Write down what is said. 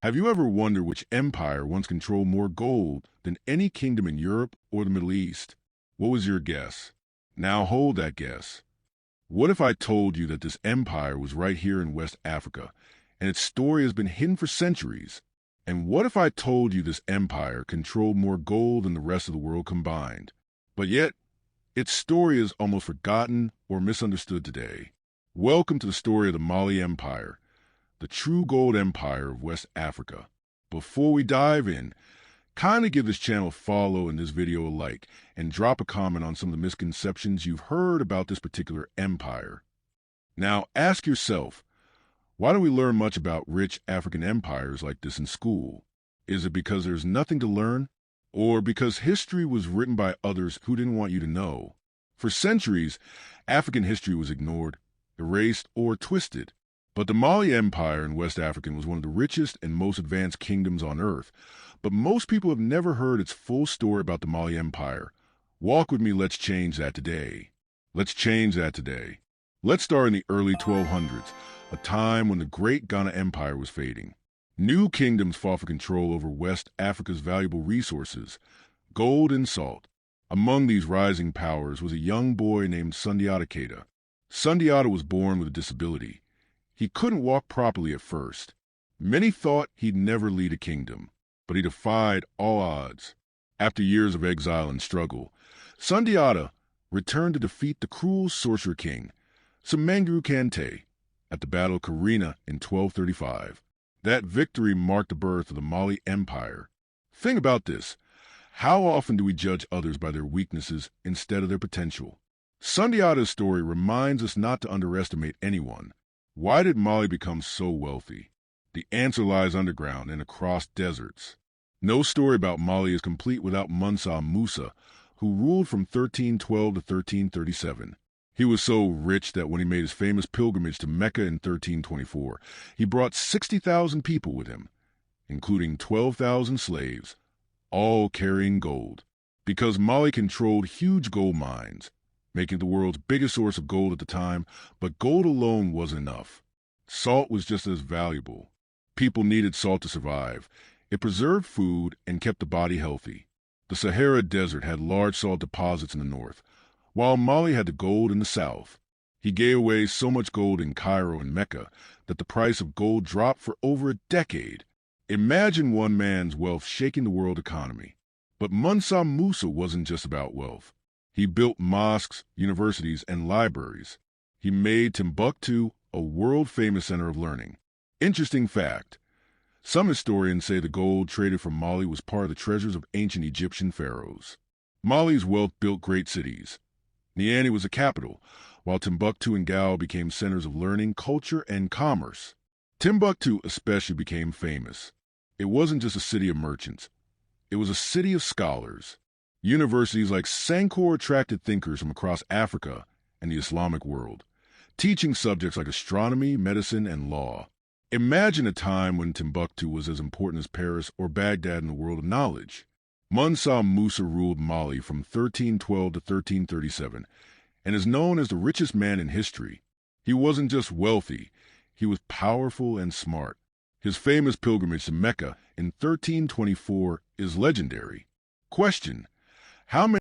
Have you ever wondered which empire once controlled more gold than any kingdom in Europe or the Middle East? What was your guess? Now hold that guess. What if I told you that this empire was right here in West Africa, and its story has been hidden for centuries? And what if I told you this empire controlled more gold than the rest of the world combined? But yet, its story is almost forgotten or misunderstood today. Welcome to the story of the Mali Empire, the true gold empire of West Africa. Before we dive in, kindly give this channel a follow and this video a like, and drop a comment on some of the misconceptions you've heard about this particular empire. Now, ask yourself, why don't we learn much about rich African empires like this in school? Is it because there's nothing to learn? Or because history was written by others who didn't want you to know? For centuries, African history was ignored, erased, or twisted. But the Mali Empire in West Africa was one of the richest and most advanced kingdoms on earth. But most people have never heard its full story about the Mali Empire. Walk with me, let's change that today. Let's start in the early 1200s, a time when the great Ghana Empire was fading. New kingdoms fought for control over West Africa's valuable resources, gold and salt. Among these rising powers was a young boy named Sundiata Keita. Sundiata was born with a disability. He couldn't walk properly at first. Many thought he'd never lead a kingdom, but he defied all odds. After years of exile and struggle, Sundiata returned to defeat the cruel sorcerer king, Semengo Kante, at the Battle of Karina in 1235. That victory marked the birth of the Mali Empire. Think about this. How often do we judge others by their weaknesses instead of their potential? Sundiata's story reminds us not to underestimate anyone. Why did Mali become so wealthy? The answer lies underground and across deserts. No story about Mali is complete without Mansa Musa, who ruled from 1312 to 1337. He was so rich that when he made his famous pilgrimage to Mecca in 1324, he brought 60,000 people with him, including 12,000 slaves, all carrying gold. Because Mali controlled huge gold mines, making it the world's biggest source of gold at the time, but gold alone wasn't enough. Salt was just as valuable. People needed salt to survive. It preserved food and kept the body healthy. The Sahara Desert had large salt deposits in the north, while Mali had the gold in the south. He gave away so much gold in Cairo and Mecca that the price of gold dropped for over a decade. Imagine one man's wealth shaking the world economy. But Mansa Musa wasn't just about wealth. He built mosques, universities, and libraries. He made Timbuktu a world-famous center of learning. Interesting fact, some historians say the gold traded from Mali was part of the treasures of ancient Egyptian pharaohs. Mali's wealth built great cities. Niamey was a capital, while Timbuktu and Gao became centers of learning, culture, and commerce. Timbuktu especially became famous. It wasn't just a city of merchants. It was a city of scholars. Universities like Sankore attracted thinkers from across Africa and the Islamic world, teaching subjects like astronomy, medicine, and law. Imagine a time when Timbuktu was as important as Paris or Baghdad in the world of knowledge. Mansa Musa ruled Mali from 1312 to 1337 and is known as the richest man in history. He wasn't just wealthy, he was powerful and smart. His famous pilgrimage to Mecca in 1324 is legendary. Question: how many